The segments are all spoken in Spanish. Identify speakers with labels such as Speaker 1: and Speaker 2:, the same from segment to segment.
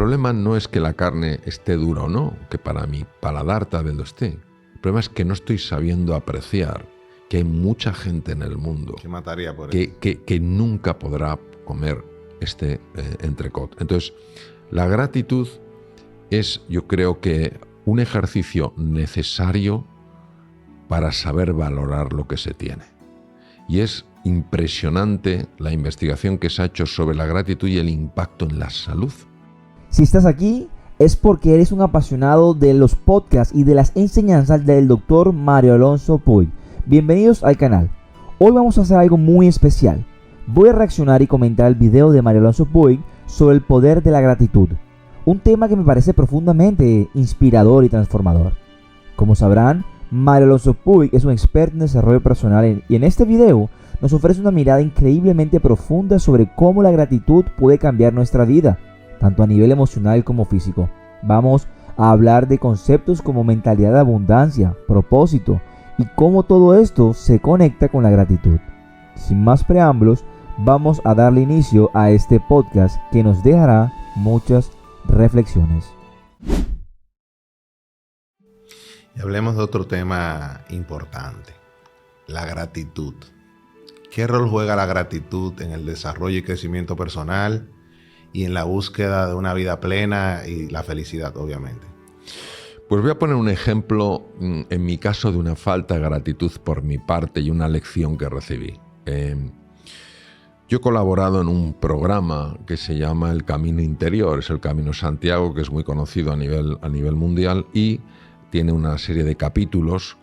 Speaker 1: problema no es que la carne esté dura o no, que para mi paladar tal vez lo esté. El problema es que no estoy sabiendo apreciar que hay mucha gente en el mundo
Speaker 2: que mataría por eso.
Speaker 1: Que nunca podrá comer este entrecot. Entonces, la gratitud es, yo creo que, un ejercicio necesario para saber valorar lo que se tiene. Y es impresionante la investigación que se ha hecho sobre la gratitud y el impacto en la salud.
Speaker 3: Si estás aquí, es porque eres un apasionado de los podcasts y de las enseñanzas del Dr. Mario Alonso Puig. Bienvenidos al canal. Hoy vamos a hacer algo muy especial. Voy a reaccionar y comentar el video de Mario Alonso Puig sobre el poder de la gratitud. Un tema que me parece profundamente inspirador y transformador. Como sabrán, Mario Alonso Puig es un experto en desarrollo personal y en este video nos ofrece una mirada increíblemente profunda sobre cómo la gratitud puede cambiar nuestra vida, tanto a nivel emocional como físico. Vamos a hablar de conceptos como mentalidad de abundancia, propósito y cómo todo esto se conecta con la gratitud. Sin más preámbulos, vamos a darle inicio a este podcast que nos dejará muchas reflexiones.
Speaker 2: Y hablemos de otro tema importante, la gratitud. ¿Qué rol juega la gratitud en el desarrollo y crecimiento personal y en la búsqueda de una vida plena y la felicidad, obviamente?
Speaker 1: Pues voy a poner un ejemplo, en mi caso, de una falta de gratitud por mi parte y una lección que recibí. Yo he colaborado en un programa que se llama El Camino Interior, es el Camino Santiago, que es muy conocido a nivel mundial y tiene una serie de capítulos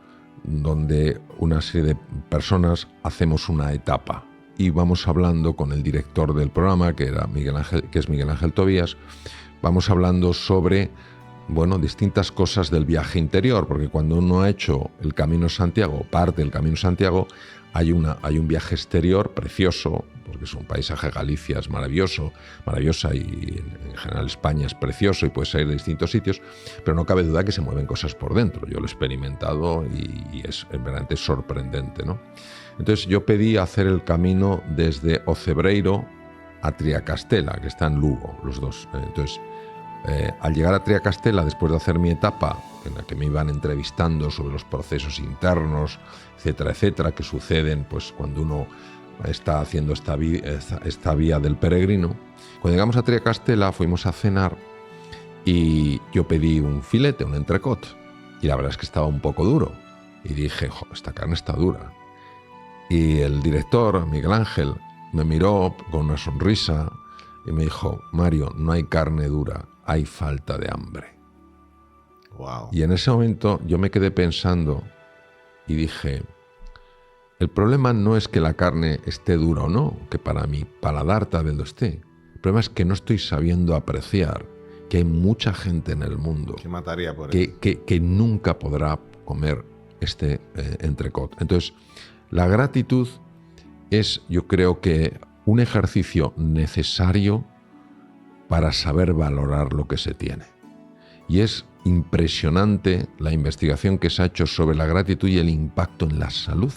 Speaker 1: donde una serie de personas hacemos una etapa y vamos hablando con el director del programa, que es Miguel Ángel Tobías, vamos hablando sobre distintas cosas del viaje interior, porque cuando uno ha hecho el Camino Santiago, parte del Camino Santiago, hay un viaje exterior precioso, porque es un paisaje, Galicia es maravillosa y en general España es precioso y puedes ir de distintos sitios, pero no cabe duda que se mueven cosas por dentro. Yo lo he experimentado y es verdaderamente sorprendente, ¿no? Entonces yo pedí hacer el camino desde Ocebreiro a Triacastela, que está en Lugo, los dos. Entonces, al llegar a Triacastela, después de hacer mi etapa, en la que me iban entrevistando sobre los procesos internos, etcétera, que suceden pues cuando uno está haciendo esta vía del peregrino. Cuando llegamos a Triacastela fuimos a cenar y yo pedí un filete, un entrecot, y la verdad es que estaba un poco duro. Y dije, esta carne está dura. Y el director, Miguel Ángel, me miró con una sonrisa y me dijo, Mario, no hay carne dura, hay falta de hambre.
Speaker 2: Wow.
Speaker 1: Y en ese momento yo me quedé pensando y dije, el problema no es que la carne esté dura o no, que para mi paladar tal vez lo esté. El problema es que no estoy sabiendo apreciar que hay mucha gente en el mundo
Speaker 2: que mataría por eso.
Speaker 1: Que nunca podrá comer este entrecot. Entonces, la gratitud es, yo creo que, un ejercicio necesario para saber valorar lo que se tiene. Y es impresionante la investigación que se ha hecho sobre la gratitud y el impacto en la salud,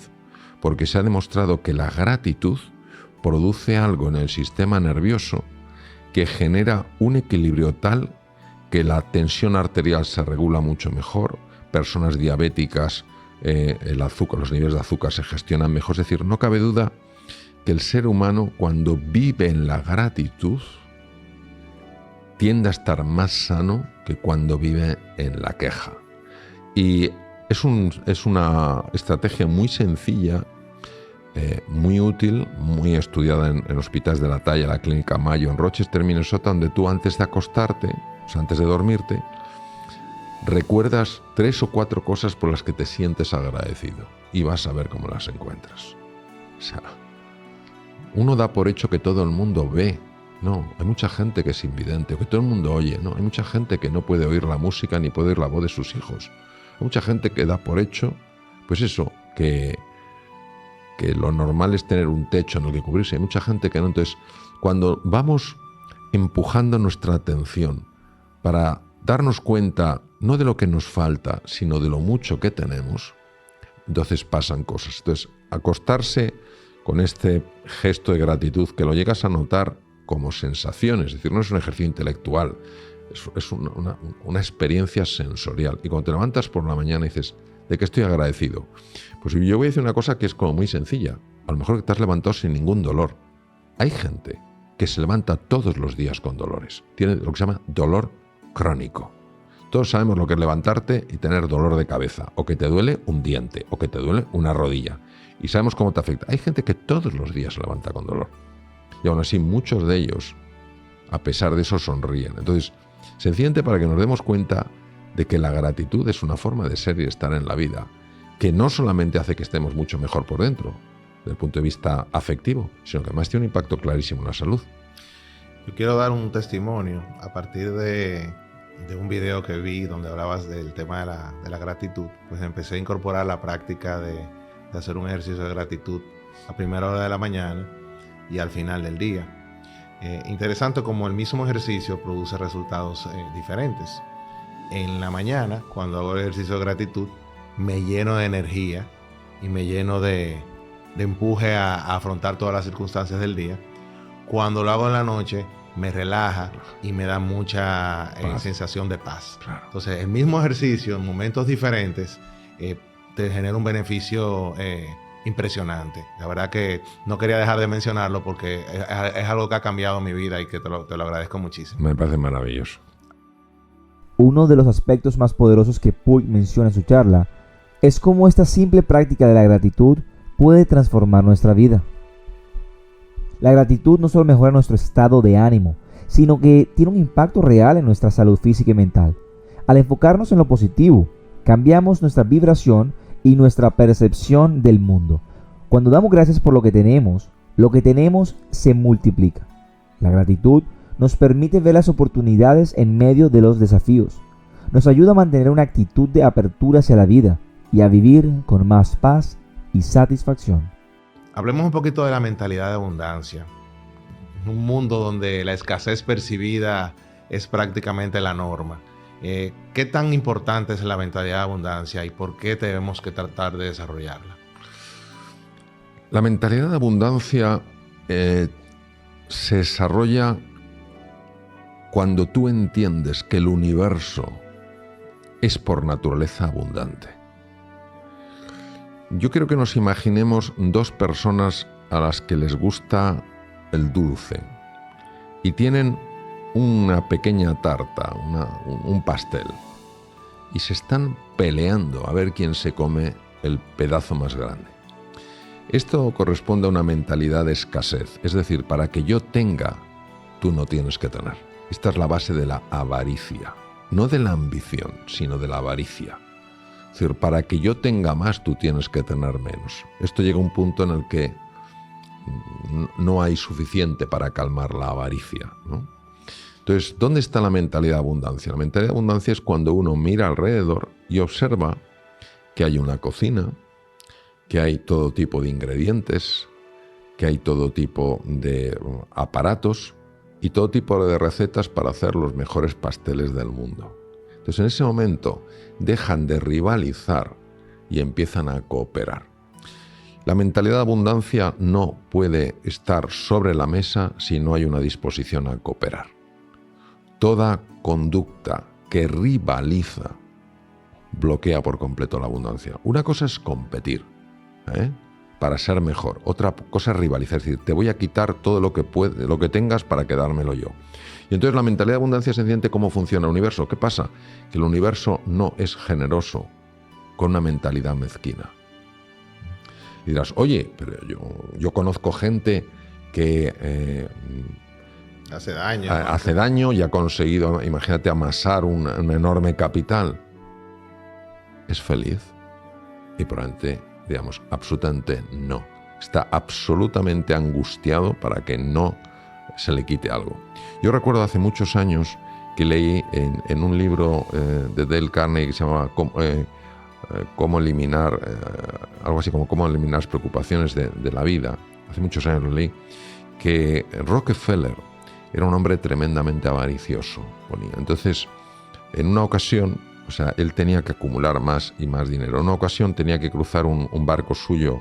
Speaker 1: porque se ha demostrado que la gratitud produce algo en el sistema nervioso que genera un equilibrio tal que la tensión arterial se regula mucho mejor, personas diabéticas, los niveles de azúcar se gestionan mejor. Es decir, no cabe duda que el ser humano, cuando vive en la gratitud, tiende a estar más sano que cuando vive en la queja. Y es una estrategia muy sencilla, muy útil, muy estudiada en hospitales de la talla, la Clínica Mayo en Rochester, Minnesota, donde tú antes de acostarte, o sea, antes de dormirte, recuerdas 3 o 4 cosas por las que te sientes agradecido y vas a ver cómo las encuentras. O sea, uno da por hecho que todo el mundo ve. No, hay mucha gente que es invidente, que todo el mundo oye, ¿no? Hay mucha gente que no puede oír la música ni puede oír la voz de sus hijos. Hay mucha gente que da por hecho, pues eso, que lo normal es tener un techo en el que cubrirse. Hay mucha gente que no. Entonces, cuando vamos empujando nuestra atención para darnos cuenta no de lo que nos falta, sino de lo mucho que tenemos, entonces pasan cosas. Entonces, acostarse con este gesto de gratitud, que lo llegas a notar como sensaciones, es decir, no es un ejercicio intelectual, es una experiencia sensorial. Y cuando te levantas por la mañana y dices, ¿de qué estoy agradecido? Pues yo voy a decir una cosa que es como muy sencilla. A lo mejor que te has levantado sin ningún dolor. Hay gente que se levanta todos los días con dolores. Tiene lo que se llama dolor crónico. Todos sabemos lo que es levantarte y tener dolor de cabeza, o que te duele un diente, o que te duele una rodilla. Y sabemos cómo te afecta. Hay gente que todos los días se levanta con dolor. Y aún así muchos de ellos, a pesar de eso, sonríen. Entonces, sencillamente para que nos demos cuenta de que la gratitud es una forma de ser y estar en la vida, que no solamente hace que estemos mucho mejor por dentro, desde el punto de vista afectivo, sino que además tiene un impacto clarísimo en la salud.
Speaker 2: Yo quiero dar un testimonio a partir de un video que vi donde hablabas del tema de la gratitud. Pues empecé a incorporar la práctica de hacer un ejercicio de gratitud a primera hora de la mañana y al final del día. Interesante como el mismo ejercicio produce resultados diferentes. En la mañana, cuando hago el ejercicio de gratitud, me lleno de energía y me lleno de empuje a afrontar todas las circunstancias del día. Cuando lo hago en la noche, me relaja y me da mucha sensación de paz.
Speaker 1: Claro.
Speaker 2: Entonces, el mismo ejercicio en momentos diferentes te genera un beneficio impresionante. La verdad que no quería dejar de mencionarlo porque es algo que ha cambiado mi vida y que te lo agradezco muchísimo.
Speaker 1: Me parece maravilloso.
Speaker 3: Uno de los aspectos más poderosos que Puig menciona en su charla es cómo esta simple práctica de la gratitud puede transformar nuestra vida. La gratitud no solo mejora nuestro estado de ánimo, sino que tiene un impacto real en nuestra salud física y mental. Al enfocarnos en lo positivo, cambiamos nuestra vibración y nuestra percepción del mundo. Cuando damos gracias por lo que tenemos se multiplica. La gratitud nos permite ver las oportunidades en medio de los desafíos. Nos ayuda a mantener una actitud de apertura hacia la vida y a vivir con más paz y satisfacción.
Speaker 2: Hablemos un poquito de la mentalidad de abundancia. Un mundo donde la escasez percibida es prácticamente la norma. ¿Qué tan importante es la mentalidad de abundancia y por qué tenemos que tratar de desarrollarla?
Speaker 1: La mentalidad de abundancia se desarrolla cuando tú entiendes que el universo es por naturaleza abundante. Yo quiero que nos imaginemos dos personas a las que les gusta el dulce y tienen una pequeña tarta, un pastel, y se están peleando a ver quién se come el pedazo más grande. Esto corresponde a una mentalidad de escasez, es decir, para que yo tenga, tú no tienes que tener. Esta es la base de la avaricia, no de la ambición, sino de la avaricia. Es decir, para que yo tenga más, tú tienes que tener menos. Esto llega a un punto en el que no hay suficiente para calmar la avaricia, ¿no? Entonces, ¿dónde está la mentalidad de abundancia? La mentalidad de abundancia es cuando uno mira alrededor y observa que hay una cocina, que hay todo tipo de ingredientes, que hay todo tipo de aparatos y todo tipo de recetas para hacer los mejores pasteles del mundo. Entonces, en ese momento dejan de rivalizar y empiezan a cooperar. La mentalidad de abundancia no puede estar sobre la mesa si no hay una disposición a cooperar. Toda conducta que rivaliza bloquea por completo la abundancia. Una cosa es competir, para ser mejor. Otra cosa es rivalizar, es decir, te voy a quitar todo lo que tengas para quedármelo yo. Y entonces la mentalidad de abundancia es sencillamente cómo funciona el universo. ¿Qué pasa? Que el universo no es generoso con una mentalidad mezquina. Y dirás, oye, pero yo conozco gente que hace daño y ha conseguido, imagínate, amasar un enorme capital. ¿Es feliz? Y probablemente, digamos, absolutamente no. Está absolutamente angustiado para que no se le quite algo. Yo recuerdo hace muchos años que leí en un libro de Dale Carnegie que se llamaba Cómo eliminar, algo así como Cómo eliminar las preocupaciones de la vida. Hace muchos años lo leí, que Rockefeller era un hombre tremendamente avaricioso. Entonces, en una ocasión, o sea, él tenía que acumular más y más dinero. En una ocasión tenía que cruzar un barco suyo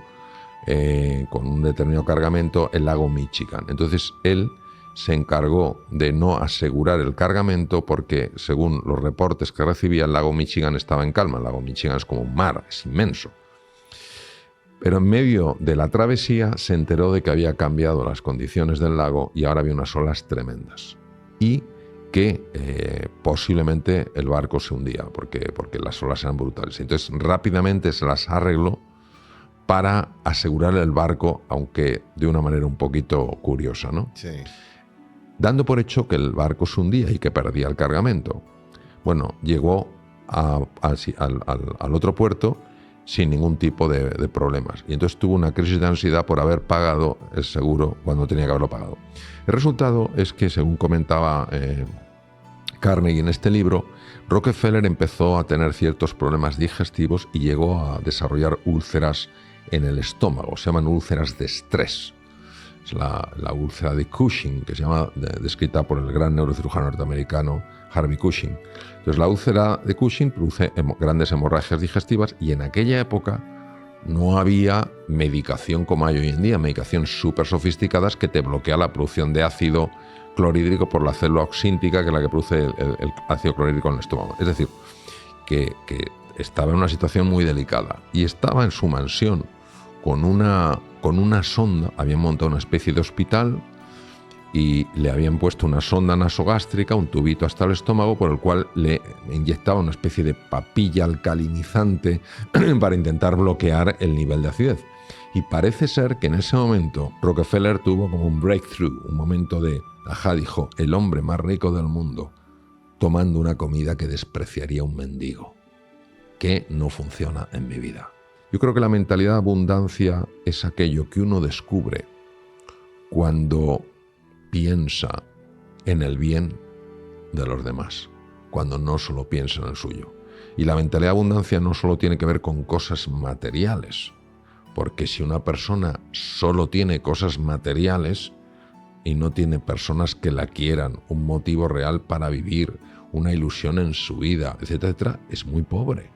Speaker 1: con un determinado cargamento el lago Michigan. Entonces él se encargó de no asegurar el cargamento porque, según los reportes que recibía, el lago Michigan estaba en calma. El lago Michigan es como un mar, es inmenso. Pero en medio de la travesía se enteró de que había cambiado las condiciones del lago y ahora había unas olas tremendas. Y que posiblemente el barco se hundía porque las olas eran brutales. Entonces rápidamente se las arregló para asegurar el barco, aunque de una manera un poquito curiosa, ¿no?
Speaker 2: Sí.
Speaker 1: Dando por hecho que el barco se hundía y que perdía el cargamento. Bueno, llegó al otro puerto sin ningún tipo de problemas. Y entonces tuvo una crisis de ansiedad por haber pagado el seguro cuando tenía que haberlo pagado. El resultado es que, según comentaba Carnegie en este libro, Rockefeller empezó a tener ciertos problemas digestivos y llegó a desarrollar úlceras en el estómago. Se llaman úlceras de estrés. Es la úlcera de Cushing, que se llama, descrita por el gran neurocirujano norteamericano Harvey Cushing. Entonces, la úlcera de Cushing produce grandes hemorragias digestivas y en aquella época no había medicación como hay hoy en día, medicación súper sofisticadas que te bloquea la producción de ácido clorhídrico por la célula oxíntica, que es la que produce el ácido clorhídrico en el estómago. Es decir, que estaba en una situación muy delicada y estaba en su mansión con una sonda. Habían montado una especie de hospital y le habían puesto una sonda nasogástrica, un tubito hasta el estómago, por el cual le inyectaba una especie de papilla alcalinizante para intentar bloquear el nivel de acidez. Y parece ser que en ese momento Rockefeller tuvo como un breakthrough, un momento de, dijo, el hombre más rico del mundo, tomando una comida que despreciaría un mendigo, que no funciona en mi vida. Yo creo que la mentalidad de abundancia es aquello que uno descubre cuando piensa en el bien de los demás, cuando no solo piensa en el suyo. Y la mentalidad de abundancia no solo tiene que ver con cosas materiales, porque si una persona solo tiene cosas materiales y no tiene personas que la quieran, un motivo real para vivir, una ilusión en su vida, etcétera, etcétera, es muy pobre.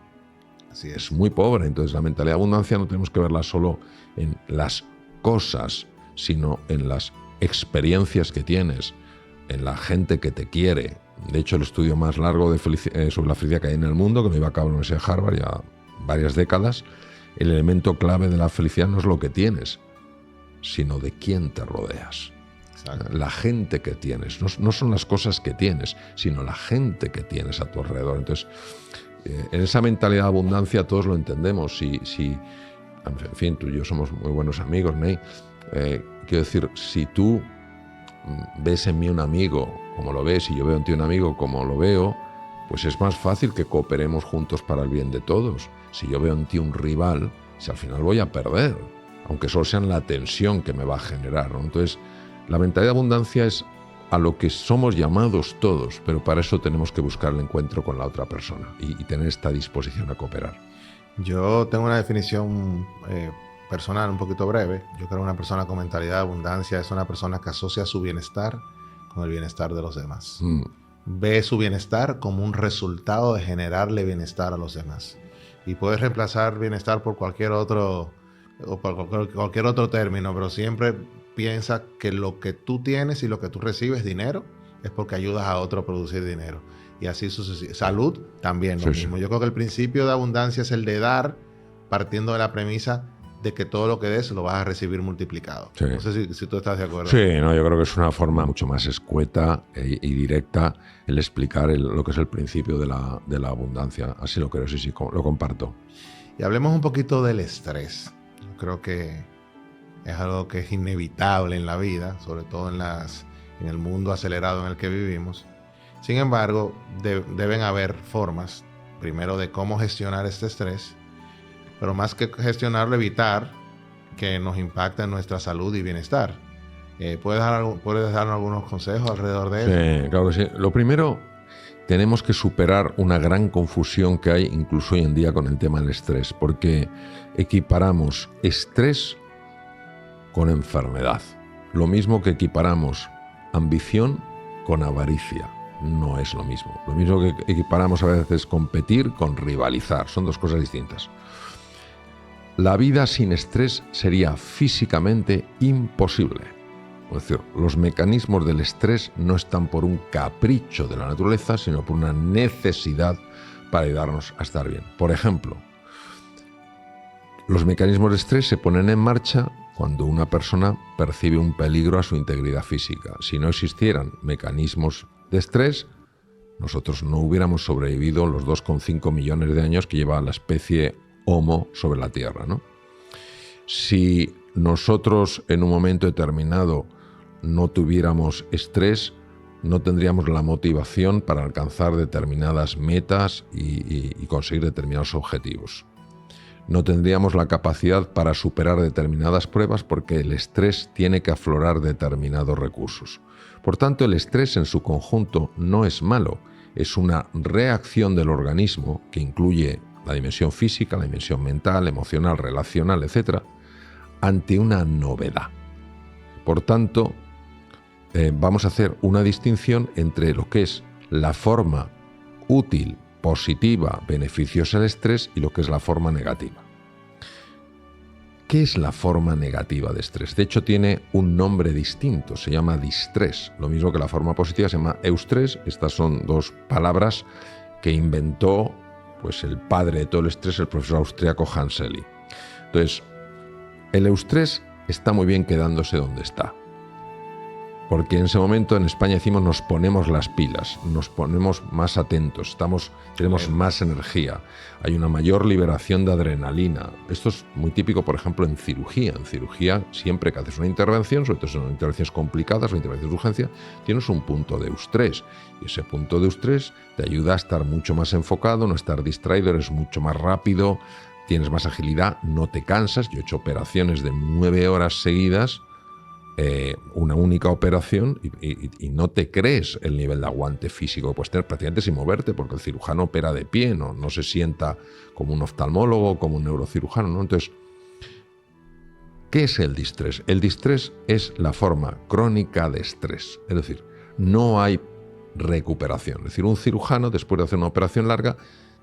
Speaker 2: Así
Speaker 1: es muy pobre. Entonces la mentalidad de abundancia no tenemos que verla solo en las cosas, sino en las experiencias que tienes, en la gente que te quiere. De hecho, el estudio más largo sobre la felicidad que hay en el mundo, que lo iba a cabo en la Universidad de Harvard ya varias décadas, el elemento clave de la felicidad no es lo que tienes, sino de quién te rodeas. Exacto. La gente que tienes. No son las cosas que tienes, sino la gente que tienes a tu alrededor. Entonces, en esa mentalidad de abundancia todos lo entendemos. En fin, tú y yo somos muy buenos amigos, Ney. Quiero decir, si tú ves en mí un amigo como lo ves y yo veo en ti un amigo como lo veo, pues es más fácil que cooperemos juntos para el bien de todos. Si yo veo en ti un rival, si al final voy a perder, aunque solo sea en la tensión que me va a generar, ¿no? Entonces, la mentalidad de abundancia es a lo que somos llamados todos, pero para eso tenemos que buscar el encuentro con la otra persona y tener esta disposición a cooperar.
Speaker 2: Yo tengo una definición personal un poquito breve. Yo creo que una persona con mentalidad de abundancia es una persona que asocia su bienestar con el bienestar de los demás. Ve su bienestar como un resultado de generarle bienestar a los demás. Y puedes reemplazar bienestar por cualquier otro término, pero siempre piensa que lo que tú tienes y lo que tú recibes dinero es porque ayudas a otro a producir dinero. Y así sucesivamente. Salud también lo mismo. Yo creo que el principio de abundancia es el de dar, partiendo de la premisa de que todo lo que des lo vas a recibir multiplicado. Sí. No sé si tú estás de acuerdo.
Speaker 1: Sí, no, yo creo que es una forma mucho más escueta y directa el explicar lo que es el principio de la abundancia. Así lo creo, sí, lo comparto.
Speaker 2: Y hablemos un poquito del estrés. Yo creo que es algo que es inevitable en la vida, sobre todo en el mundo acelerado en el que vivimos. Sin embargo, deben haber formas, primero, de cómo gestionar este estrés, pero más que gestionarlo, evitar que nos impacte en nuestra salud y bienestar. ¿Puedes darnos algunos consejos alrededor de eso?
Speaker 1: Sí, claro que sí. Lo primero, tenemos que superar una gran confusión que hay incluso hoy en día con el tema del estrés, porque equiparamos estrés con enfermedad. Lo mismo que equiparamos ambición con avaricia. No es lo mismo. Lo mismo que equiparamos a veces competir con rivalizar. Son dos cosas distintas. La vida sin estrés sería físicamente imposible. Es decir, los mecanismos del estrés no están por un capricho de la naturaleza, sino por una necesidad para ayudarnos a estar bien. Por ejemplo, los mecanismos de estrés se ponen en marcha cuando una persona percibe un peligro a su integridad física. Si no existieran mecanismos de estrés, nosotros no hubiéramos sobrevivido los 2,5 millones de años que lleva la especie Homo sobre la Tierra, ¿no? Si nosotros en un momento determinado no tuviéramos estrés, no tendríamos la motivación para alcanzar determinadas metas y conseguir determinados objetivos. No tendríamos la capacidad para superar determinadas pruebas porque el estrés tiene que aflorar determinados recursos. Por tanto, el estrés en su conjunto no es malo, es una reacción del organismo que incluye la dimensión física, la dimensión mental, emocional, relacional, etc., ante una novedad. Por tanto, vamos a hacer una distinción entre lo que es la forma útil, positiva, beneficiosa del estrés y lo que es la forma negativa. ¿Qué es la forma negativa de estrés? De hecho, tiene un nombre distinto, se llama distrés. Lo mismo que la forma positiva se llama eustrés. Estas son dos palabras que inventó pues, el padre de todo el estrés, el profesor austríaco Hans Selye. Entonces, el eustrés está muy bien quedándose donde está. Porque en ese momento en España decimos nos ponemos las pilas, nos ponemos más atentos, tenemos más energía, hay una mayor liberación de adrenalina. Esto es muy típico, por ejemplo, en cirugía. En cirugía, siempre que haces una intervención, sobre todo si son intervenciones complicadas o intervenciones de urgencia, tienes un punto de eustrés. Y ese punto de eustrés te ayuda a estar mucho más enfocado, no estar distraído, eres mucho más rápido, tienes más agilidad, no te cansas. Yo he hecho operaciones de 9 horas seguidas, una única operación y no te crees el nivel de aguante físico que puedes tener prácticamente sin moverte, porque el cirujano opera de pie, no se sienta como un oftalmólogo, como un neurocirujano, ¿no? Entonces, ¿qué es el distrés? El distrés es la forma crónica de estrés, es decir, no hay recuperación. Es decir, un cirujano, después de hacer una operación larga,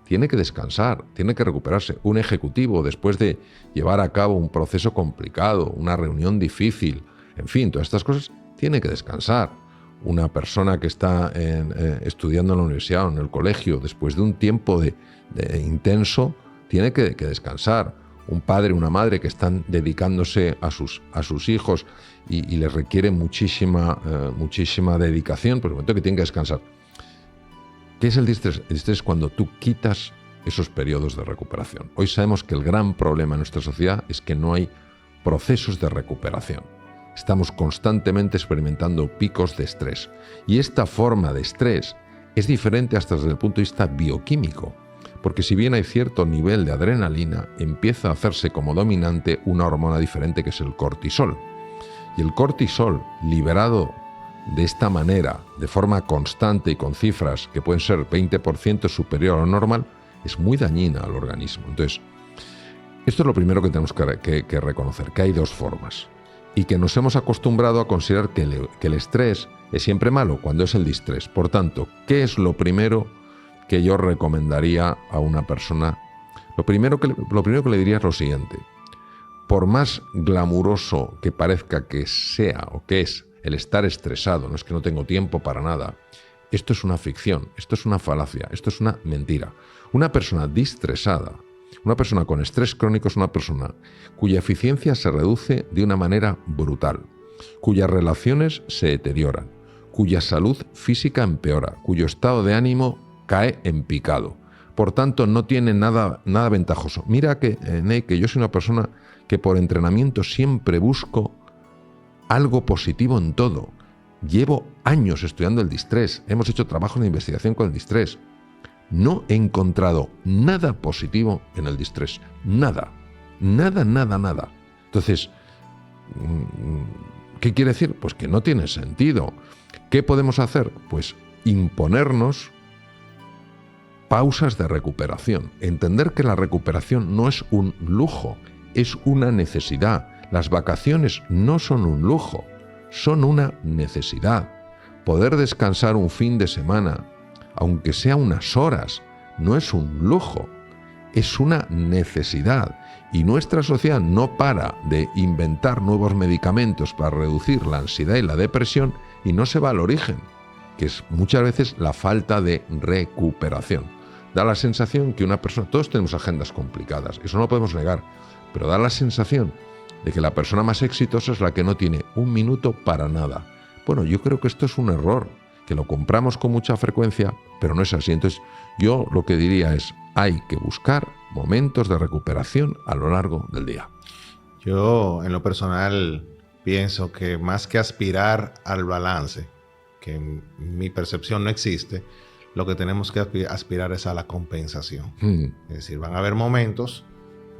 Speaker 1: tiene que descansar, tiene que recuperarse. Un ejecutivo, después de llevar a cabo un proceso complicado, una reunión difícil, en fin, todas estas cosas, tiene que descansar. Una persona que está estudiando en la universidad o en el colegio, después de un tiempo de intenso, tiene que descansar. Un padre, una madre que están dedicándose a sus hijos y les requiere muchísima dedicación, por el momento que tienen que descansar. ¿Qué es el distrés? El distrés es cuando tú quitas esos periodos de recuperación. Hoy sabemos que el gran problema en nuestra sociedad es que no hay procesos de recuperación. Estamos constantemente experimentando picos de estrés. Y esta forma de estrés es diferente hasta desde el punto de vista bioquímico, porque si bien hay cierto nivel de adrenalina, empieza a hacerse como dominante una hormona diferente que es el cortisol. Y el cortisol, liberado de esta manera, de forma constante y con cifras que pueden ser 20% superior a lo normal, es muy dañina al organismo. Entonces, esto es lo primero que tenemos que reconocer, que hay dos formas. Y que nos hemos acostumbrado a considerar que el estrés es siempre malo cuando es el distrés. Por tanto, ¿qué es lo primero que yo recomendaría a una persona? Lo primero que le diría es lo siguiente. Por más glamuroso que parezca que sea o que es el estar estresado, no es que no tengo tiempo para nada, esto es una ficción, esto es una falacia, esto es una mentira. Una persona distresada, una persona con estrés crónico es una persona cuya eficiencia se reduce de una manera brutal, cuyas relaciones se deterioran, cuya salud física empeora, cuyo estado de ánimo cae en picado. Por tanto, no tiene nada ventajoso. Mira que yo soy una persona que por entrenamiento siempre busco algo positivo en todo. Llevo años estudiando el distrés, hemos hecho trabajos de investigación con el distrés. No he encontrado nada positivo en el distrés. Nada. Entonces, ¿qué quiere decir? Pues que no tiene sentido. ¿Qué podemos hacer? Pues imponernos pausas de recuperación. Entender que la recuperación no es un lujo, es una necesidad. Las vacaciones no son un lujo, son una necesidad. Poder descansar un fin de semana, aunque sea unas horas, no es un lujo, es una necesidad. Y nuestra sociedad no para de inventar nuevos medicamentos para reducir la ansiedad y la depresión y no se va al origen, que es muchas veces la falta de recuperación. Da la sensación que una persona, todos tenemos agendas complicadas, eso no lo podemos negar, pero da la sensación de que la persona más exitosa es la que no tiene un minuto para nada. Bueno, yo creo que esto es un error, que lo compramos con mucha frecuencia, pero no es así. Entonces, yo lo que diría es, hay que buscar momentos de recuperación a lo largo del día.
Speaker 2: Yo, en lo personal, pienso que más que aspirar al balance, que en mi percepción no existe, lo que tenemos que aspirar es a la compensación. Es decir, van a haber momentos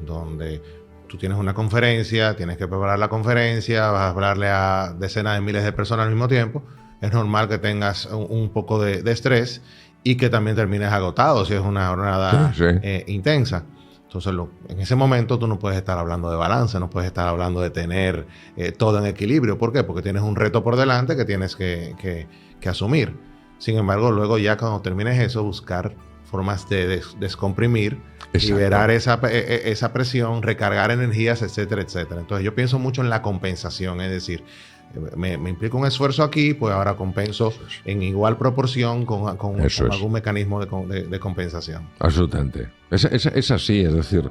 Speaker 2: donde tú tienes una conferencia, tienes que preparar la conferencia, vas a hablarle a decenas de miles de personas al mismo tiempo. Es normal que tengas un poco de estrés y que también termines agotado si es una jornada intensa. Entonces, en ese momento tú no puedes estar hablando de balance, no puedes estar hablando de tener todo en equilibrio. ¿Por qué? Porque tienes un reto por delante que tienes que asumir. Sin embargo, luego ya cuando termines eso, buscar formas de descomprimir, liberar esa presión, recargar energías, etcétera, etcétera. Entonces, yo pienso mucho en la compensación, es decir, me implica un esfuerzo aquí, pues ahora compenso en igual proporción con algún mecanismo de compensación.
Speaker 1: Absolutamente. Es así, es decir,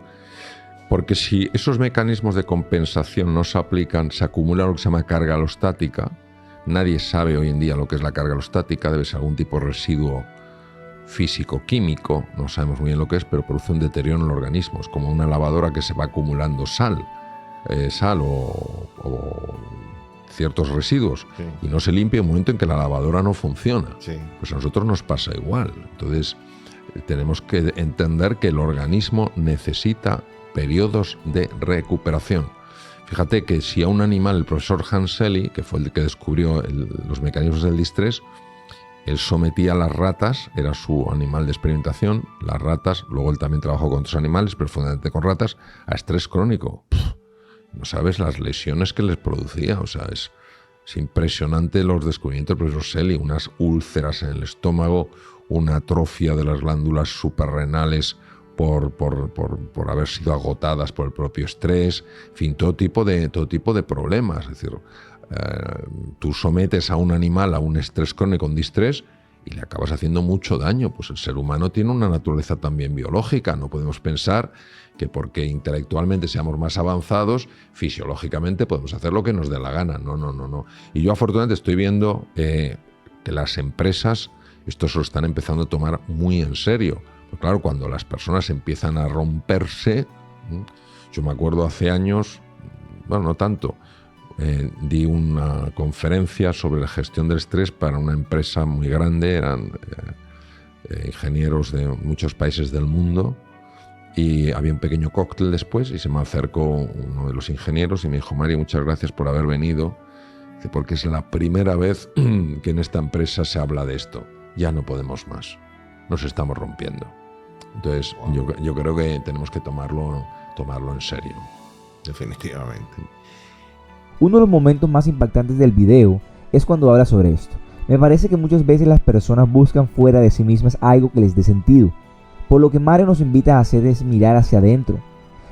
Speaker 1: porque si esos mecanismos de compensación no se aplican, se acumula lo que se llama carga alostática. Nadie sabe hoy en día lo que es la carga alostática, debe ser algún tipo de residuo físico-químico, no sabemos muy bien lo que es, pero produce un deterioro en el organismo. Es como una lavadora que se va acumulando sal o ciertos residuos, y no se limpia en un momento en que la lavadora no funciona. Pues a nosotros nos pasa igual. Entonces tenemos que entender que el organismo necesita periodos de recuperación. Fíjate que si a un animal, el profesor Hans Selye, que fue el que descubrió los mecanismos del distrés, él sometía a las ratas, era su animal de experimentación, las ratas, luego él también trabajó con otros animales, pero fundamentalmente con ratas, a estrés crónico. No sabes las lesiones que les producía, o sea, es impresionante los descubrimientos del profesor Selye, unas úlceras en el estómago, una atrofia de las glándulas suprarrenales por haber sido agotadas por el propio estrés, en fin, todo tipo de problemas. Es decir, tú sometes a un animal a un estrés crónico, un distrés, y le acabas haciendo mucho daño. Pues el ser humano tiene una naturaleza también biológica. No podemos pensar que porque intelectualmente seamos más avanzados, fisiológicamente podemos hacer lo que nos dé la gana. No. Y yo afortunadamente estoy viendo que las empresas esto se lo están empezando a tomar muy en serio. Pues claro, cuando las personas empiezan a romperse, yo me acuerdo hace años, bueno, no tanto, di una conferencia sobre la gestión del estrés para una empresa muy grande, eran ingenieros de muchos países del mundo, y había un pequeño cóctel después y se me acercó uno de los ingenieros y me dijo: Mario, muchas gracias por haber venido, porque es la primera vez que en esta empresa se habla de esto, ya no podemos más, nos estamos rompiendo. Entonces yo creo que tenemos que tomarlo en serio.
Speaker 2: Definitivamente.
Speaker 3: Uno de los momentos más impactantes del video es cuando habla sobre esto. Me parece que muchas veces las personas buscan fuera de sí mismas algo que les dé sentido. Por lo que Mario nos invita a hacer es mirar hacia adentro.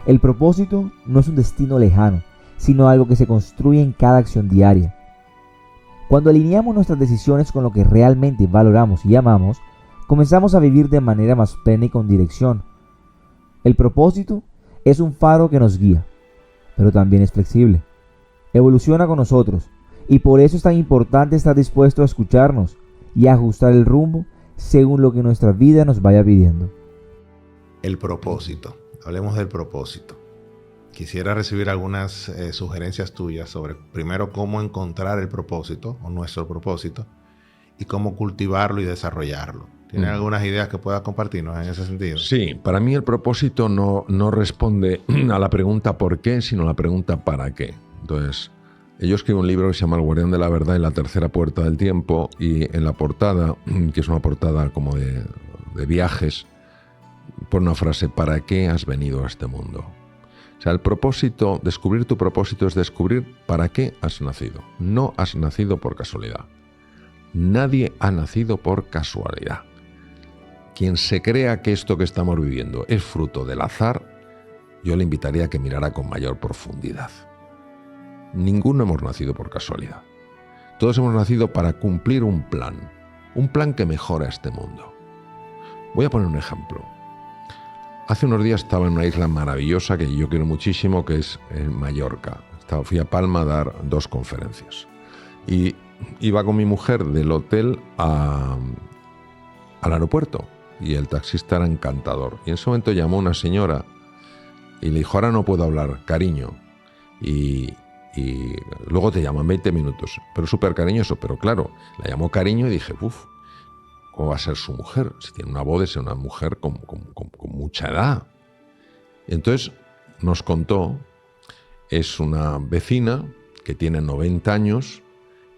Speaker 3: El propósito no es un destino lejano, sino algo que se construye en cada acción diaria. Cuando alineamos nuestras decisiones con lo que realmente valoramos y amamos, comenzamos a vivir de manera más plena y con dirección. El propósito es un faro que nos guía, pero también es flexible. Evoluciona con nosotros, y por eso es tan importante estar dispuesto a escucharnos y a ajustar el rumbo según lo que nuestra vida nos vaya pidiendo.
Speaker 2: El propósito. Hablemos del propósito. Quisiera recibir algunas sugerencias tuyas sobre, primero, cómo encontrar el propósito o nuestro propósito y cómo cultivarlo y desarrollarlo. ¿Tienes algunas ideas que puedas compartirnos en ese sentido?
Speaker 1: Sí, para mí el propósito no responde a la pregunta ¿por qué?, sino a la pregunta ¿para qué? Entonces, yo escribo un libro que se llama El Guardián de la Verdad y la Tercera Puerta del Tiempo, y en la portada, que es una portada como de viajes, pone una frase: ¿para qué has venido a este mundo? O sea, el propósito, descubrir tu propósito es descubrir para qué has nacido. No has nacido por casualidad. Nadie ha nacido por casualidad. quien se crea que esto que estamos viviendo es fruto del azar, yo le invitaría a que mirara con mayor profundidad. Ninguno hemos nacido por casualidad. Todos hemos nacido para cumplir un plan que mejora este mundo. Voy a poner un ejemplo. Hace unos días estaba en una isla maravillosa que yo quiero muchísimo, que es en Mallorca. Fui a Palma a dar 2 conferencias. Y iba con mi mujer del hotel al aeropuerto y el taxista era encantador. Y en ese momento llamó una señora y le dijo, ahora no puedo hablar, cariño. Y luego te llaman 20 minutos. Pero súper cariñoso. Pero claro, la llamó cariño y dije, ¿cómo va a ser su mujer? Si tiene una voz, es una mujer con mucha edad. Y entonces nos contó, es una vecina que tiene 90 años,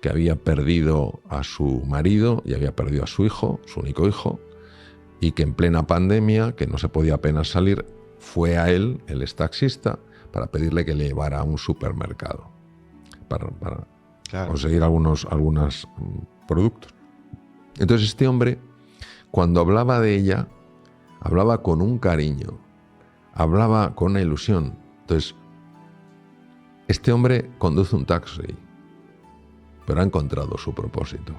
Speaker 1: que había perdido a su marido y había perdido a su hijo, su único hijo, y que en plena pandemia, que no se podía apenas salir, fue a él, el taxista, para pedirle que le llevara a un supermercado para claro, conseguir algunos productos. Entonces este hombre, cuando hablaba de ella, hablaba con un cariño, hablaba con una ilusión. Entonces, este hombre conduce un taxi, pero ha encontrado su propósito.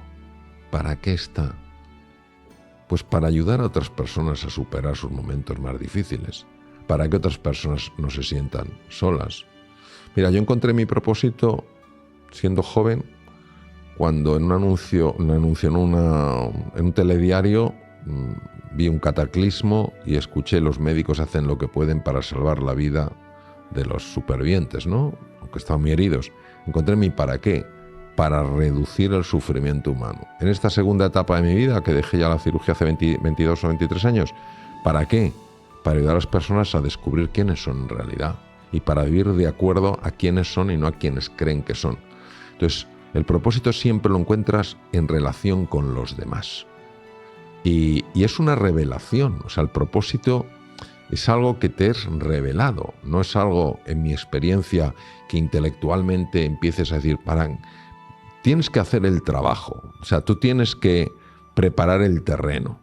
Speaker 1: ¿Para qué está? Pues para ayudar a otras personas a superar sus momentos más difíciles, para que otras personas no se sientan solas. Mira, yo encontré mi propósito siendo joven cuando en un anuncio en un telediario vi un cataclismo y escuché los médicos hacen lo que pueden para salvar la vida de los supervivientes, ¿no? Aunque estaban muy heridos. Encontré mi para qué, para reducir el sufrimiento humano. En esta segunda etapa de mi vida, que dejé ya la cirugía hace 22 o 23 años, ¿para qué? Para ayudar a las personas a descubrir quiénes son en realidad y para vivir de acuerdo a quiénes son y no a quienes creen que son. Entonces, el propósito siempre lo encuentras en relación con los demás. Y es una revelación, o sea, el propósito es algo que te es revelado, no es algo, en mi experiencia, que intelectualmente empieces a decir, tienes que hacer el trabajo, o sea, tú tienes que preparar el terreno,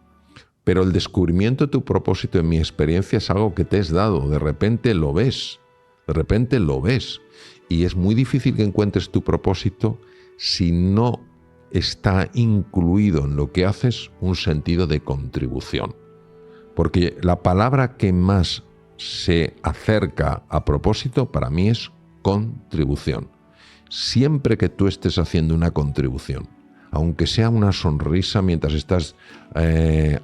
Speaker 1: pero el descubrimiento de tu propósito, en mi experiencia, es algo que te es dado, de repente lo ves, y es muy difícil que encuentres tu propósito si no está incluido en lo que haces un sentido de contribución. Porque la palabra que más se acerca a propósito para mí es contribución. Siempre que tú estés haciendo una contribución, aunque sea una sonrisa mientras estás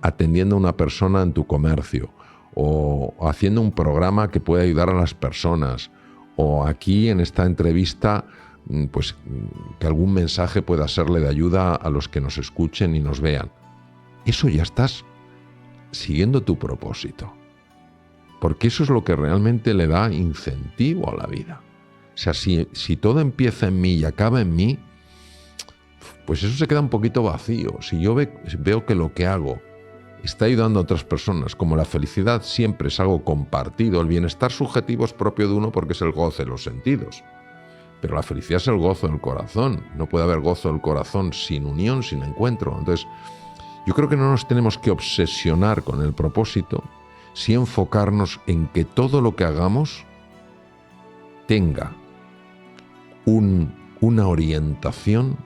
Speaker 1: atendiendo a una persona en tu comercio, o haciendo un programa que pueda ayudar a las personas, o aquí en esta entrevista, pues que algún mensaje pueda serle de ayuda a los que nos escuchen y nos vean. Eso ya estás siguiendo tu propósito, porque eso es lo que realmente le da incentivo a la vida. O sea, si todo empieza en mí y acaba en mí, pues eso se queda un poquito vacío. Si yo veo que lo que hago está ayudando a otras personas, como la felicidad siempre es algo compartido, el bienestar subjetivo es propio de uno porque es el goce de los sentidos, pero la felicidad es el gozo del corazón. No puede haber gozo del corazón sin unión, sin encuentro. Entonces, yo creo que no nos tenemos que obsesionar con el propósito, sino enfocarnos en que todo lo que hagamos tenga una orientación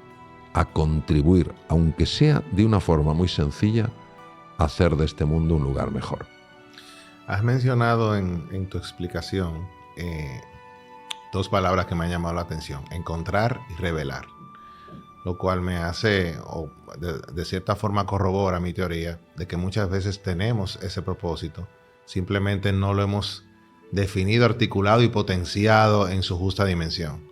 Speaker 1: a contribuir, aunque sea de una forma muy sencilla, a hacer de este mundo un lugar mejor.
Speaker 2: Has mencionado en tu explicación 2 palabras que me han llamado la atención: encontrar y revelar. Lo cual me hace, o de cierta forma corrobora mi teoría de que muchas veces tenemos ese propósito, simplemente no lo hemos definido, articulado y potenciado en su justa dimensión.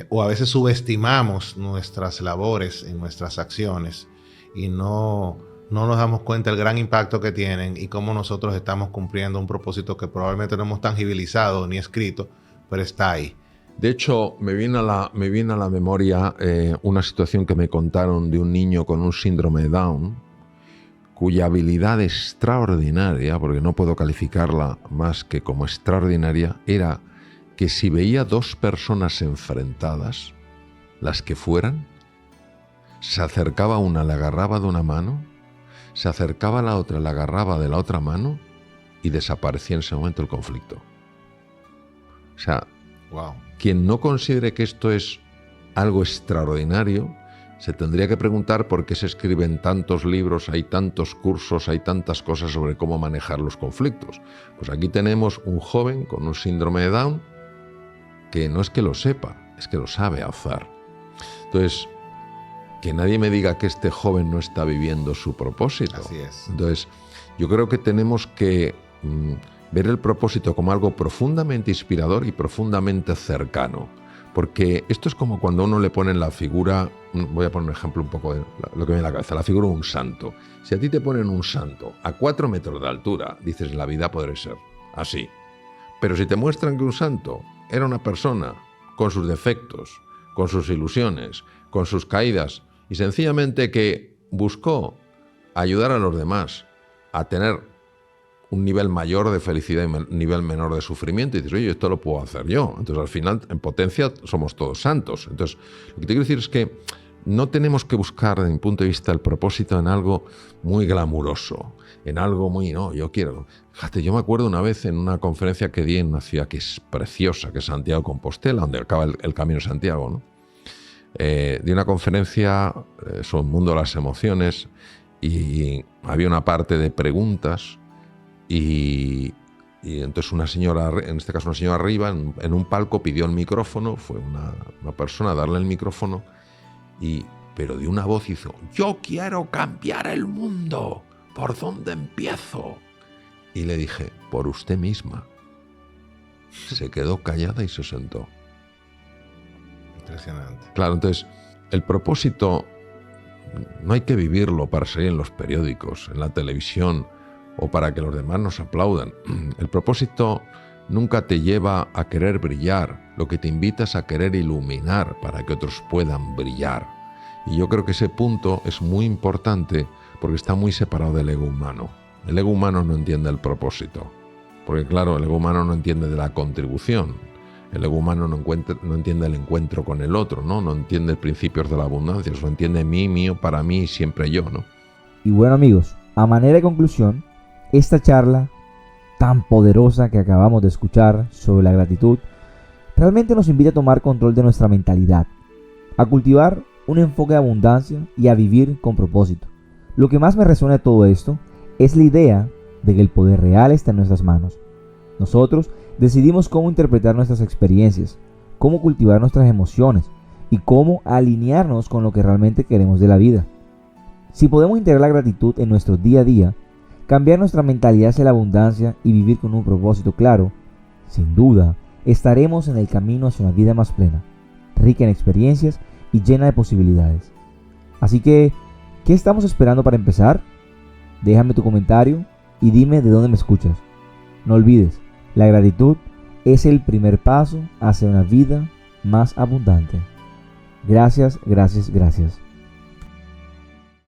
Speaker 2: O a veces subestimamos nuestras labores en nuestras acciones y no nos damos cuenta del gran impacto que tienen y cómo nosotros estamos cumpliendo un propósito que probablemente no hemos tangibilizado ni escrito, pero está ahí.
Speaker 1: De hecho, me viene a la memoria una situación que me contaron de un niño con un síndrome de Down, cuya habilidad extraordinaria, porque no puedo calificarla más que como extraordinaria, era que si veía 2 personas enfrentadas, las que fueran, se acercaba a una, le agarraba de una mano, se acercaba a la otra, la agarraba de la otra mano y desaparecía en ese momento el conflicto. O sea,
Speaker 2: Wow.
Speaker 1: quien no considere que esto es algo extraordinario, se tendría que preguntar por qué se escriben tantos libros, hay tantos cursos, hay tantas cosas sobre cómo manejar los conflictos. Pues aquí tenemos un joven con un síndrome de Down que no es que lo sepa, es que lo sabe hacer. Entonces, que nadie me diga que este joven no está viviendo su propósito.
Speaker 2: Así es.
Speaker 1: Entonces, yo creo que tenemos que ver el propósito como algo profundamente inspirador y profundamente cercano. Porque esto es como cuando a uno le ponen la figura, voy a poner un ejemplo un poco de lo que me viene a la cabeza, la figura de un santo. Si a ti te ponen un santo a 4 metros de altura, dices, la vida podrá ser así. Pero si te muestran que un santo era una persona con sus defectos, con sus ilusiones, con sus caídas, y sencillamente que buscó ayudar a los demás a tener un nivel mayor de felicidad y un nivel menor de sufrimiento, y dices, oye, esto lo puedo hacer yo. Entonces, al final, en potencia, somos todos santos. Entonces, lo que te quiero decir es que no tenemos que buscar, desde mi punto de vista, el propósito en algo muy glamuroso, en algo muy, no, yo quiero. Fíjate, yo me acuerdo una vez en una conferencia que di en una ciudad que es preciosa, que es Santiago de Compostela, donde acaba el Camino de Santiago, ¿no? Di una conferencia sobre el mundo de las emociones y había una parte de preguntas. Y entonces una señora, en este caso una señora arriba, en un palco pidió el micrófono, fue una persona a darle el micrófono, pero de una voz hizo, yo quiero cambiar el mundo, ¿por dónde empiezo? Y le dije, por usted misma. Se quedó callada y se sentó.
Speaker 2: Impresionante.
Speaker 1: Claro, entonces el propósito no hay que vivirlo para salir en los periódicos, en la televisión, o para que los demás nos aplaudan. El propósito nunca te lleva a querer brillar, lo que te invita es a querer iluminar para que otros puedan brillar. Y yo creo que ese punto es muy importante porque está muy separado del ego humano. El ego humano no entiende el propósito, porque claro, el ego humano no entiende de la contribución. El ego humano no entiende el encuentro con el otro, no entiende principios de la abundancia, solo entiende mí, mío, para mí y siempre yo, ¿no?
Speaker 3: Y bueno, amigos, a manera de conclusión, esta charla tan poderosa que acabamos de escuchar sobre la gratitud realmente nos invita a tomar control de nuestra mentalidad, a cultivar un enfoque de abundancia y a vivir con propósito. Lo que más me resuena de todo esto es la idea de que el poder real está en nuestras manos. Nosotros decidimos cómo interpretar nuestras experiencias, cómo cultivar nuestras emociones y cómo alinearnos con lo que realmente queremos de la vida. Si podemos integrar la gratitud en nuestro día a día, cambiar nuestra mentalidad hacia la abundancia y vivir con un propósito claro, sin duda, estaremos en el camino hacia una vida más plena, rica en experiencias y llena de posibilidades. Así que, ¿qué estamos esperando para empezar? Déjame tu comentario y dime de dónde me escuchas. No olvides, la gratitud es el primer paso hacia una vida más abundante. Gracias, gracias, gracias.